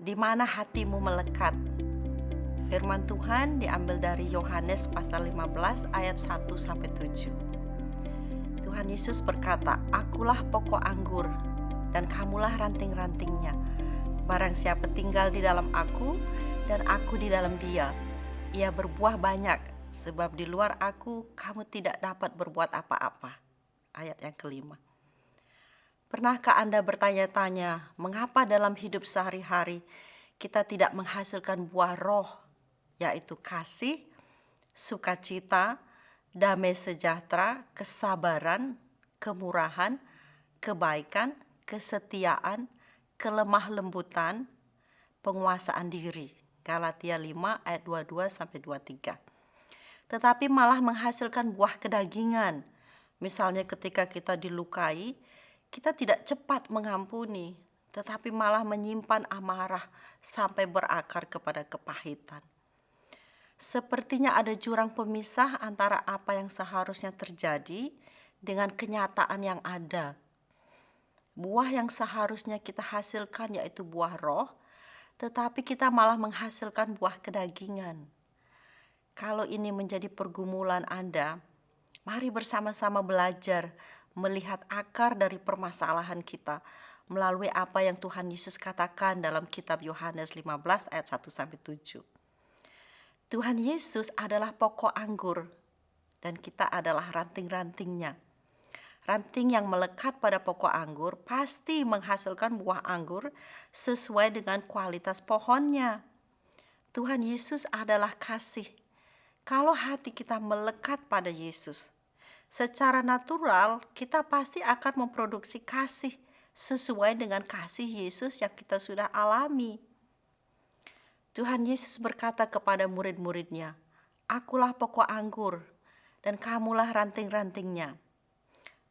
Di mana hatimu melekat. Firman Tuhan diambil dari Yohanes pasal 15 ayat 1-7. Tuhan Yesus berkata, "Akulah pokok anggur dan kamulah ranting-rantingnya. Barang siapa tinggal di dalam aku dan aku di dalam dia, ia berbuah banyak, sebab di luar aku kamu tidak dapat berbuat apa-apa." Ayat yang kelima. Pernahkah Anda bertanya-tanya, mengapa dalam hidup sehari-hari kita tidak menghasilkan buah roh, yaitu kasih, sukacita, damai sejahtera, kesabaran, kemurahan, kebaikan, kesetiaan, kelemah lembutan, penguasaan diri. Galatia 5 ayat 22-23. Tetapi malah menghasilkan buah kedagingan. Misalnya ketika kita dilukai, kita tidak cepat mengampuni, tetapi malah menyimpan amarah sampai berakar kepada kepahitan. Sepertinya ada jurang pemisah antara apa yang seharusnya terjadi dengan kenyataan yang ada. Buah yang seharusnya kita hasilkan yaitu buah roh, tetapi kita malah menghasilkan buah kedagingan. Kalau ini menjadi pergumulan Anda, mari bersama-sama belajar melihat akar dari permasalahan kita melalui apa yang Tuhan Yesus katakan dalam kitab Yohanes 15 ayat 1-7. Tuhan Yesus adalah pokok anggur dan kita adalah ranting-rantingnya. Ranting yang melekat pada pokok anggur pasti menghasilkan buah anggur sesuai dengan kualitas pohonnya. Tuhan Yesus adalah kasih. Kalau hati kita melekat pada Yesus, secara natural kita pasti akan memproduksi kasih sesuai dengan kasih Yesus yang kita sudah alami. Tuhan Yesus berkata kepada murid-muridnya, "Akulah pokok anggur dan kamulah ranting-rantingnya.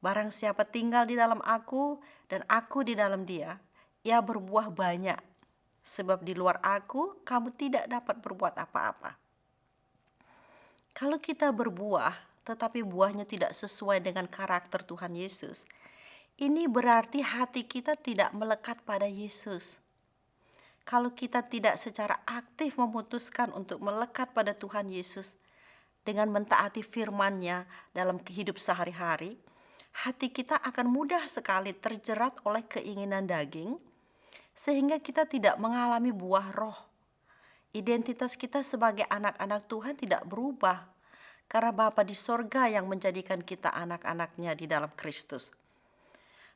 Barang siapa tinggal di dalam aku dan aku di dalam dia, ia berbuah banyak. Sebab di luar aku kamu tidak dapat berbuat apa-apa." Kalau kita berbuah tetapi buahnya tidak sesuai dengan karakter Tuhan Yesus, ini berarti hati kita tidak melekat pada Yesus. Kalau kita tidak secara aktif memutuskan untuk melekat pada Tuhan Yesus dengan mentaati firman-Nya dalam kehidup sehari-hari, hati kita akan mudah sekali terjerat oleh keinginan daging, sehingga kita tidak mengalami buah roh. Identitas kita sebagai anak-anak Tuhan tidak berubah, karena Bapa di sorga yang menjadikan kita anak-anaknya di dalam Kristus.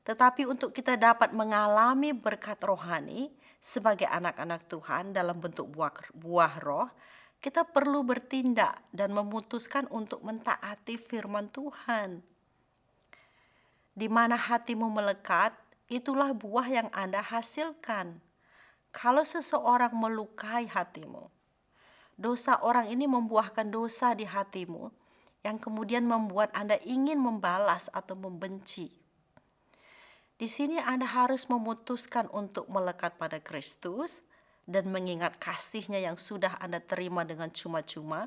Tetapi untuk kita dapat mengalami berkat rohani sebagai anak-anak Tuhan dalam bentuk buah roh, kita perlu bertindak dan memutuskan untuk mentaati firman Tuhan. Di mana hatimu melekat, itulah buah yang Anda hasilkan. Kalau seseorang melukai hatimu, dosa orang ini membuahkan dosa di hatimu yang kemudian membuat Anda ingin membalas atau membenci. Di sini Anda harus memutuskan untuk melekat pada Kristus dan mengingat kasih-Nya yang sudah Anda terima dengan cuma-cuma,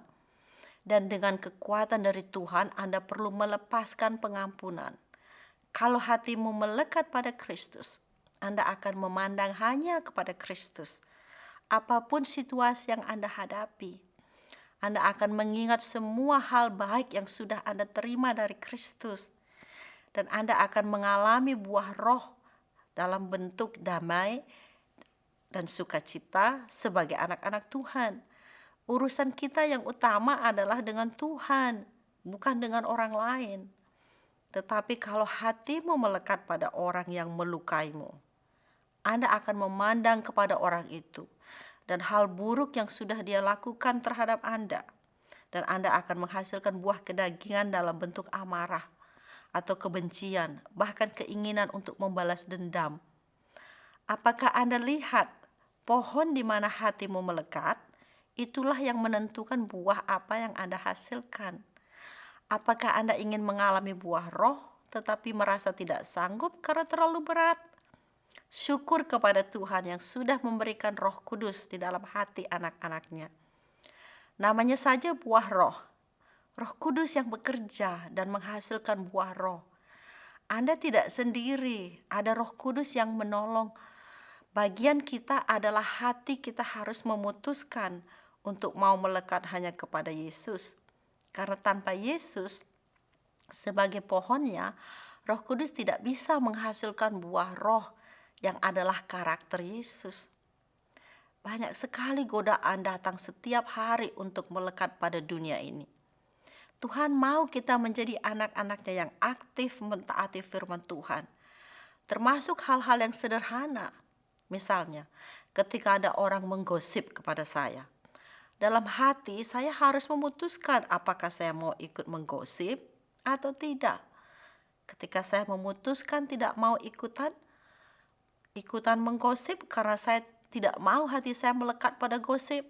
dan dengan kekuatan dari Tuhan Anda perlu melepaskan pengampunan. Kalau hatimu melekat pada Kristus, Anda akan memandang hanya kepada Kristus. Apapun situasi yang Anda hadapi, Anda akan mengingat semua hal baik yang sudah Anda terima dari Kristus. Dan Anda akan mengalami buah roh dalam bentuk damai dan sukacita sebagai anak-anak Tuhan. Urusan kita yang utama adalah dengan Tuhan, bukan dengan orang lain. Tetapi kalau hatimu melekat pada orang yang melukaimu, Anda akan memandang kepada orang itu dan hal buruk yang sudah dia lakukan terhadap Anda. Dan Anda akan menghasilkan buah kedagingan dalam bentuk amarah atau kebencian, bahkan keinginan untuk membalas dendam. Apakah Anda lihat pohon di mana hatimu melekat? Itulah yang menentukan buah apa yang Anda hasilkan. Apakah Anda ingin mengalami buah roh tetapi merasa tidak sanggup karena terlalu berat? Syukur kepada Tuhan yang sudah memberikan Roh Kudus di dalam hati anak-anaknya. Namanya saja buah roh. Roh Kudus yang bekerja dan menghasilkan buah roh. Anda tidak sendiri, ada Roh Kudus yang menolong Bagian kita adalah hati kita harus memutuskan untuk mau melekat hanya kepada Yesus. Karena tanpa Yesus sebagai pohonnya, Roh Kudus tidak bisa menghasilkan buah roh yang adalah karakter Yesus. Banyak sekali godaan datang setiap hari untuk melekat pada dunia ini. Tuhan mau kita menjadi anak-anaknya yang aktif mentaati firman Tuhan. Termasuk hal-hal yang sederhana. Misalnya, ketika ada orang menggosip kepada saya. Dalam hati saya harus memutuskan apakah saya mau ikut menggosip atau tidak. Ketika saya memutuskan tidak mau ikutan menggosip karena saya tidak mau hati saya melekat pada gosip,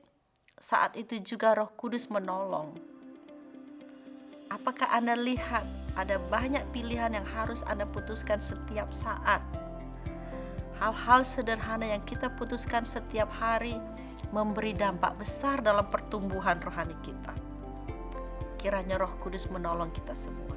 saat itu juga Roh Kudus menolong. Apakah Anda lihat ada banyak pilihan yang harus Anda putuskan setiap saat? Hal-hal sederhana yang kita putuskan setiap hari memberi dampak besar dalam pertumbuhan rohani kita. Kiranya Roh Kudus menolong kita semua.